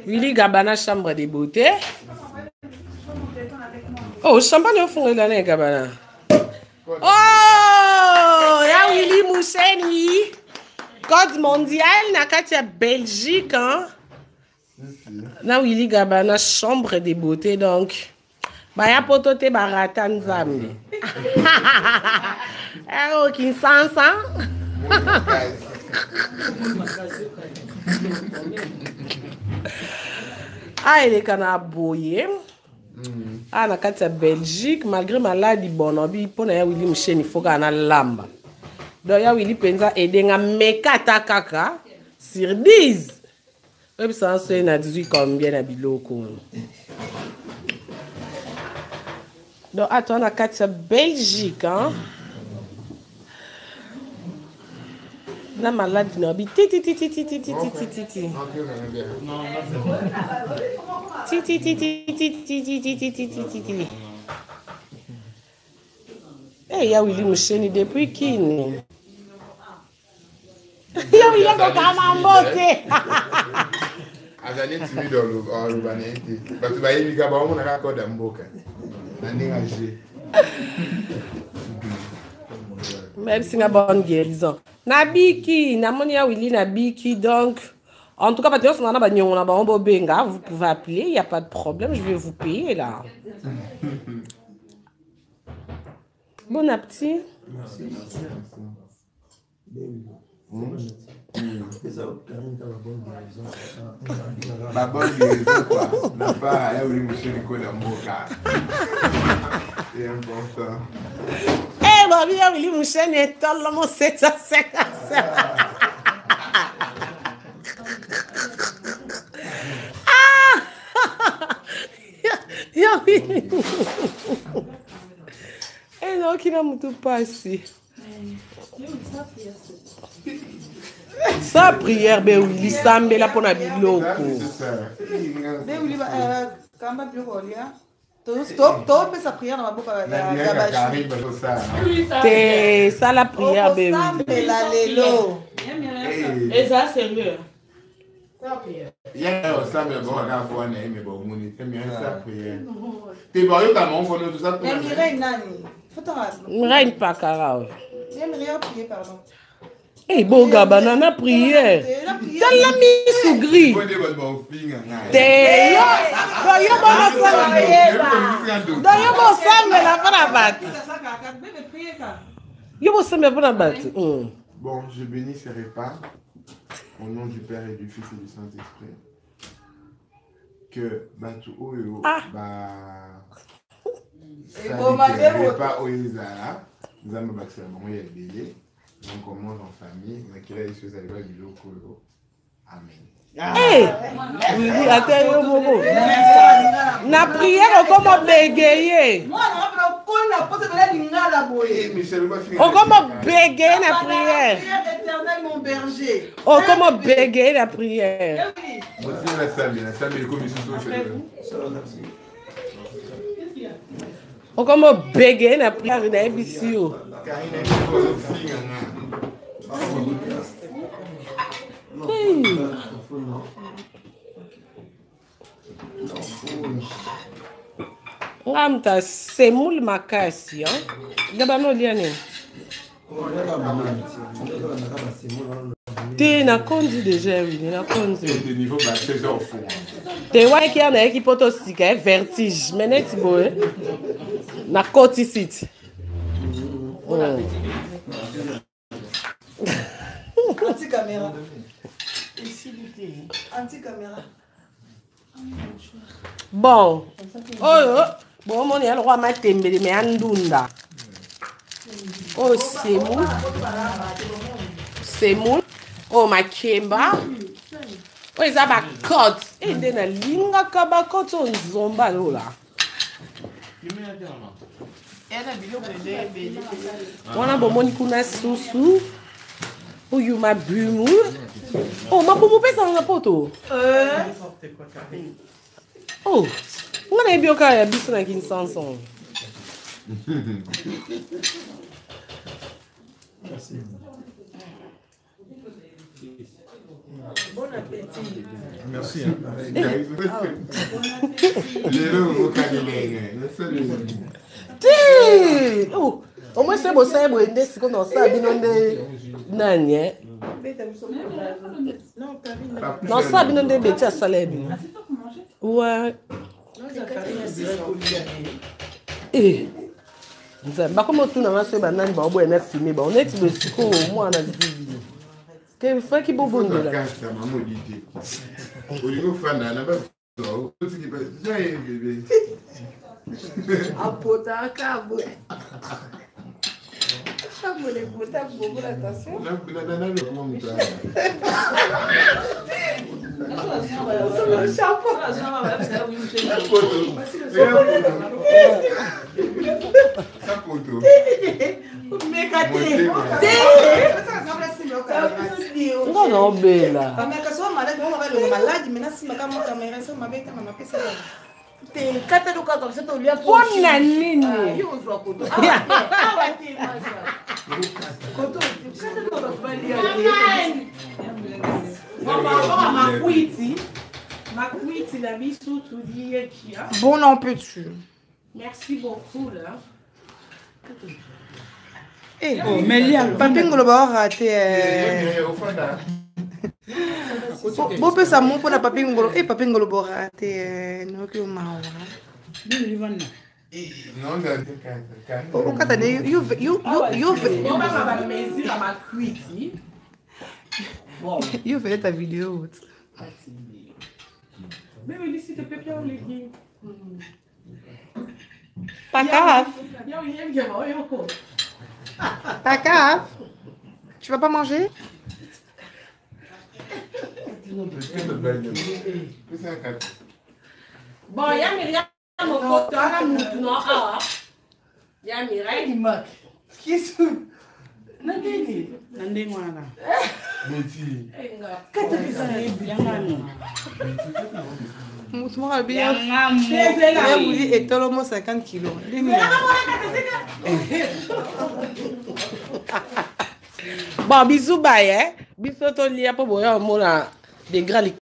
Willy Gabana, chambre de beauté. Oh, champagne au fond de l'année, Gabana. Oh, ya Willy Mousseni. Code mondial, na Katia Belgique, hein. Na Willy Gabana, chambre de beauté, donc. Baya potote baratan zambi. Oh, Kinsansa. Ah, il est kana boye. Ah, na Katia Belgique, malgré maladie bonobi, pour na ya Willy Mousseni, il faut qu'on a lamba. Donc, ya Willy Penza edenga mekata kaka sur 10. Même ça, c'est na 18 combien na biloko. Donc, attends, on a 4 Belgique, hein. La maladie, non, eh, ya Willy Mousseni depuis qui? Ya Willy Mousseni. Azali timide olubanete. Batu bayimika ba omona ka koda mboka. Nandingaje. Même si na bonne guérison. Na biki, na moni ya Willy na biki donc en tout cas parce que on a ba nyongo na ba ombo benga, vous pouvez appeler, il y a pas de problème, je vais vous payer là. Bon appétit. Merci. Ma bonne guérison quoi. N'a pas ya Willy Mousseni koda mboka. C'est important. Eh, babi ya Willy Mousseni est tellement 750. Ya Willy. Eh non, qui n'a moutou passé. Sa prière, be Willy Sambe la pona biloko. Be Willy kamba biloko lia. Stop sa prière dans ma bouche ya gabashi. Te ça la prière, be Willy. La lelo. Et ça sérieux. Ça prière. Ya Sambe bon na fois na ime bon moni, c'est bien ça prière. Te ba yo ta mon fono tout ça. Mais Mireille nani? Mireille pas carao. Mireille prier pardon. Eh, bon Gabana, na prière. T'as la mise sous gris. Bon, je bénis ces repas au nom du Père et du Fils et du Saint-Esprit. Que Batu Oyo, ça repas Oyezala, nous allons baxer bon y belé. Donc on mange en famille, on a créé des choses à l'école du loco. Amen. Eh, oui, attends, Momo. Na prière, on commence bégayer. On commence bégayer la prière. Éternel mon berger. On commence bégayer la prière. La salle est comme on commence bégayer la prière dans l'émission. Ngamta semoule makasi, hein? Gabano liane. T'es na kondi déjà, oui, na kondi. T'es niveau bassé au fond. T'es ouais qui en a qui poto sika vertige, mais net boy. Na côté site. Anti-caméra. Anti-caméra. Bon. Oh, bon, mon y'a le roi Matembe, mais Andunda. Oh, semoule. Semoule. Oh, Makemba. Oh, ils ont ma côte. Et de la linga kaba côte on zomba là. On a bon moni kuna susu. Oh, you ma bumu. Oh, ma bumu pesa na poto. Oh, on a bien qu'à biso na Kinsanson. Bon appétit. Merci. Oh, au moins c'est beau ça, bon, c'est qu'on en sait, bien on est nani. Non, ça, bien on est bêtis à salaire. Ouais. Eh. Bah comment tout n'a pas fait banane, bah on boit un fumé, bah on est le sco, moi on a dit. Quel frère qui bobo de là. Apota cabo. Chamo le puta bobo la attention. Non, bella. Buona nini. Bon appétit. Merci beaucoup là. Eh, papi ngolo ba raté. Bon peut ça mon pour la papi ngolo. Eh papi ngolo ba raté no que mawa. Non, O katane you you fais ta vidéo. Mais oui, si tu peux bien les dire. Pas grave. Pas grave. Tu vas pas manger? Bon, il y a Myriam mon côté, non, ah. Il y a Myriam qui moque. Qui est ce? Nandini. Nandini wana. Betty. Qu'est-ce que ça est bien mami? Moi bien. J'ai voulu étaler au moins 50 kilos. Bon, bisous bye hein. Bisous ton lien pour boire mon des gras